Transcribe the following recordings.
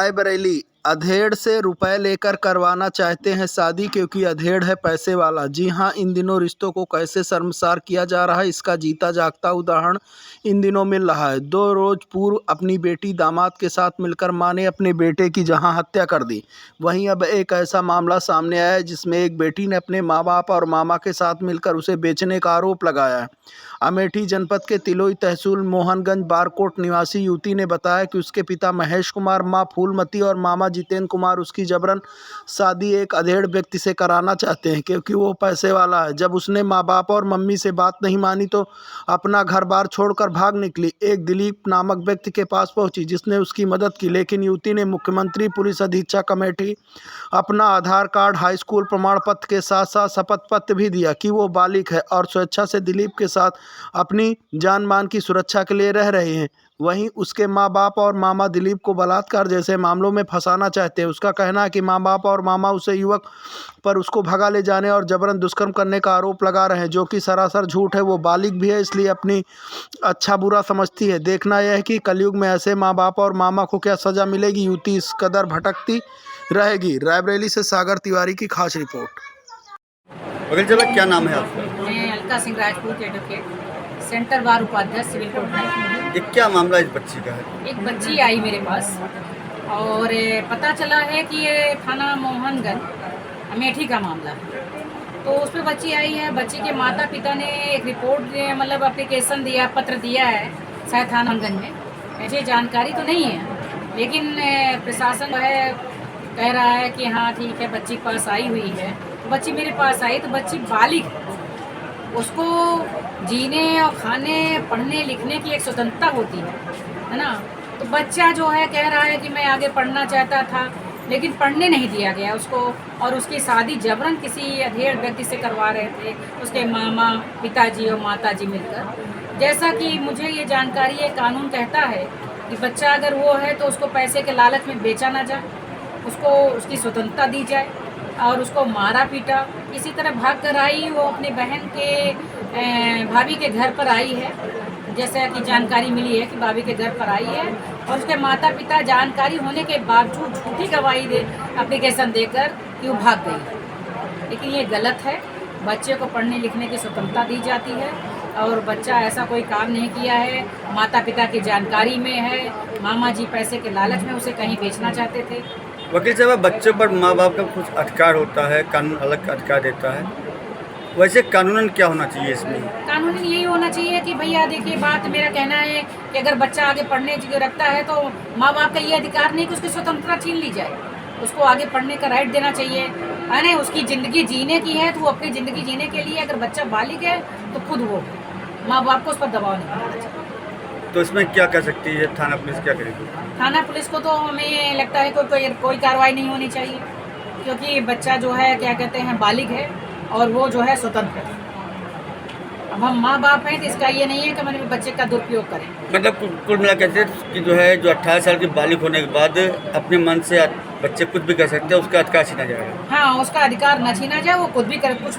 रायबरेली अधेड़ से रुपए लेकर करवाना चाहते हैं शादी क्योंकि अधेड़ है पैसे वाला। जी हां, इन दिनों रिश्तों को कैसे शर्मसार किया जा रहा है, इसका जीता जागता उदाहरण इन दिनों मिल रहा है। 2 रोज पूर्व अपनी बेटी दामाद के साथ मिलकर मां ने अपने बेटे की जहां हत्या कर दी, वहीं अब एक ऐसा मामला सामने आया है जिसमें एक बेटी ने अपने माँ बाप और मामा के साथ मिलकर उसे बेचने का आरोप लगाया है। अमेठी जनपद के तिलोई तहसील मोहनगंज बारकोट निवासी युवती ने बताया कि उसके पिता महेश कुमार, मां फूलमती और मामा जितेंद्र कुमार उसकी जबरन शादी एक अधेड़ व्यक्ति से कराना चाहते हैं क्योंकि वो पैसे वाला है। जब उसने माँ बाप और मम्मी से बात नहीं मानी तो अपना घर बार छोड़कर भाग निकली। एक दिलीप नामक व्यक्ति के पास पहुंची जिसने उसकी मदद की, लेकिन युवती ने मुख्यमंत्री पुलिस अधीक्षक अमेठी अपना आधार कार्ड, हाई स्कूल प्रमाण पत्र के साथ साथ शपथ पत्र भी दिया कि वो बालिग है और स्वेच्छा से दिलीप के साथ अपनी जान मान की सुरक्षा के लिए रह रहे हैं। वहीं उसके माँ बाप और मामा दिलीप को बलात्कार जैसे मामलों में फंसाना चाहते हैं। उसका कहना है कि माँ बाप और मामा उसे युवक पर उसको भगा ले जाने और जबरन दुष्कर्म करने का आरोप लगा रहे हैं, जो कि सरासर झूठ है। वो बालिग भी है, इसलिए अपनी अच्छा बुरा समझती है। देखना यह है कि कलयुग में ऐसे माँ बाप और मामा को क्या सजा मिलेगी। युवती इस कदर भटकती रहेगी। रायबरेली से सागर तिवारी की खास रिपोर्ट। वकील साहब, क्या नाम है आपका? मैं अलका सिंह राजपूत एडवोकेट, सेंटर बार उपाध्यक्ष सिविल कोर्ट में। ये क्या मामला इस बच्ची का है? एक बच्ची आई मेरे पास और पता चला है कि ये थाना मोहनगंज अमेठी का मामला है। तो उस पर बच्ची आई है। बच्ची के माता पिता ने एक रिपोर्ट मतलब एप्लीकेशन दिया, पत्र दिया है शायद थाना मोहनगंज में। ऐसी जानकारी तो नहीं है, लेकिन प्रशासन जो है कह रहा है कि हाँ ठीक है, बच्ची पास आई हुई है। तो बच्ची मेरे पास आई तो बच्ची बालिग है, उसको जीने और खाने, पढ़ने लिखने की एक स्वतंत्रता होती है ना। तो बच्चा जो है कह रहा है कि मैं आगे पढ़ना चाहता था, लेकिन पढ़ने नहीं दिया गया उसको, और उसकी शादी जबरन किसी अधेड़ व्यक्ति से करवा रहे थे, उसके मामा, पिताजी और माताजी मिलकर। जैसा कि मुझे ये जानकारी है, कानून कहता है कि बच्चा अगर वो है तो उसको पैसे के लालच में बेचा ना जाए, उसको उसकी स्वतंत्रता दी जाए और उसको मारा पीटा। इसी तरह भाग कर आई, वो अपनी बहन के भाभी के घर पर आई है। जैसा कि जानकारी मिली है कि भाभी के घर पर आई है और उसके माता पिता जानकारी होने के बावजूद झूठी गवाही दे एप्लीकेशन देकर कि वो भाग गई। लेकिन ये गलत है। बच्चे को पढ़ने लिखने की स्वतंत्रता दी जाती है और बच्चा ऐसा कोई काम नहीं किया है, माता पिता की जानकारी में है। मामा जी पैसे के लालच में उसे कहीं बेचना चाहते थे। वकील साहब, बच्चों पर माँ बाप का कुछ अधिकार होता है, कानून अलग अधिकार देता है, वैसे कानूनन क्या होना चाहिए इसमें? कानूनन यही होना चाहिए कि भैया देखिए, बात मेरा कहना है कि अगर बच्चा आगे पढ़ने की रखता है तो माँ बाप का ये अधिकार नहीं कि उसकी स्वतंत्रता छीन ली जाए। उसको आगे पढ़ने का राइट देना चाहिए, है ना। उसकी ज़िंदगी जीने की है तो वो अपनी ज़िंदगी जीने के लिए, अगर बच्चा बालिग है तो खुद वो, माँ बाप को उस पर दबाव नहीं डालना चाहिए। तो इसमें क्या कर सकती है थाना पुलिस, क्या करेगी? थाना पुलिस को तो हमें लगता है कोई कार्रवाई नहीं होनी चाहिए, क्योंकि बच्चा जो है क्या कहते हैं बालिग है और वो जो है स्वतंत्र है। अब हम माँ बाप हैं तो इसका ये नहीं है कि मैंने बच्चे का दुरुपयोग करें। मतलब कुल मिला कहते कि जो है, जो 18 साल की बालिग होने के बाद अपने मन से बच्चे कुछ भी कर सकते हैं, उसका अधिकार छीना जाएगा। हाँ, उसका अधिकार न छीना जाए। वो कुछ भी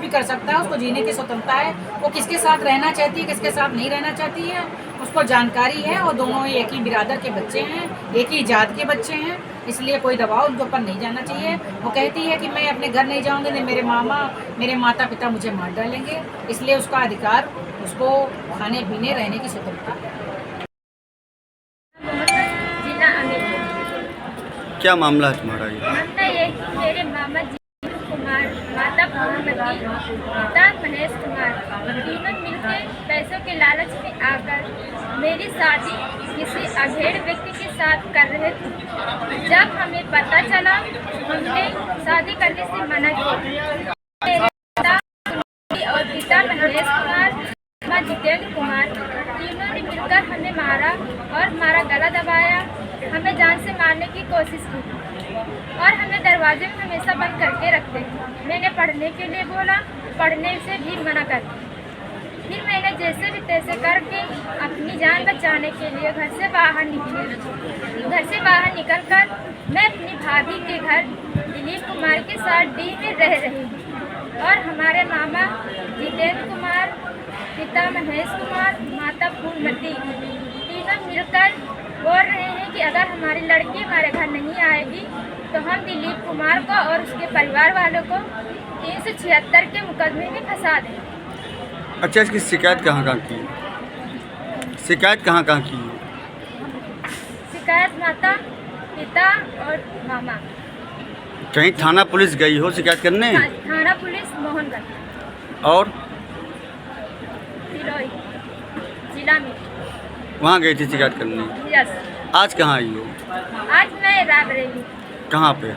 कर सकता है। उसको जीने की स्वतंत्रता है। वो किसके साथ रहना चाहती है, किसके साथ नहीं रहना चाहती है, उसको जानकारी है। और दोनों एक ही बिरादर के बच्चे हैं, एक ही जात के बच्चे हैं, इसलिए कोई दबाव उनके ऊपर नहीं जाना चाहिए। वो कहती है कि मैं अपने घर नहीं जाऊँगी, नहीं मेरे मामा, मेरे माता पिता मुझे मार डालेंगे, इसलिए उसका अधिकार, उसको खाने पीने रहने की स्वतंत्रता है। जिला अमेठी। क्या मामला है तुम्हारा? ये मामला ये कि मेरे मामा जितेंद्र कुमार, माता फूलमती, पिता महेश कुमार, तीनों मिलकर पैसों के लालच में आकर मेरी शादी किसी अधेड़ व्यक्ति के साथ कर रहे थे। जब हमें पता चला, हमने शादी करने से मना किया। मेरे पिता और पिता महेश कुमार, माँ जितेंद्र कुमार, तीनों ने मिलकर हमें मारा और हमारा गला दबाया, हमें जान से मारने की कोशिश की और हमें दरवाजे में हमेशा बंद करके रखते। मैंने पढ़ने के लिए बोला, पढ़ने से भी मना कर दिया। फिर मैंने जैसे भी तैसे करके अपनी जान बचाने के लिए घर से बाहर निकली। घर से बाहर निकलकर मैं अपनी भाभी के घर दिलीप कुमार के साथ डी में रह रही हूँ और हमारे मामा जितेंद्र कुमार, पिता महेश कुमार, माता फूलमती, तीनों मिलकर बोल रहे हैं कि अगर हमारी लड़की हमारे घर नहीं आएगी तो हम दिलीप कुमार को और उसके परिवार वालों को 376 के मुकदमे में फंसा दें। अच्छा, इसकी शिकायत कहाँ की? शिकायत कहाँ की? शिकायत माता, पिता और मामा। कहीं थाना पुलिस गई हो शिकायत करने? थाना पुलिस मोहनगंज और सिलोई जिला में। वहाँ गई थी शिकायत करने? यस। आज कहाँ आई हो? आज मैं रायबरेली। कहाँ पे?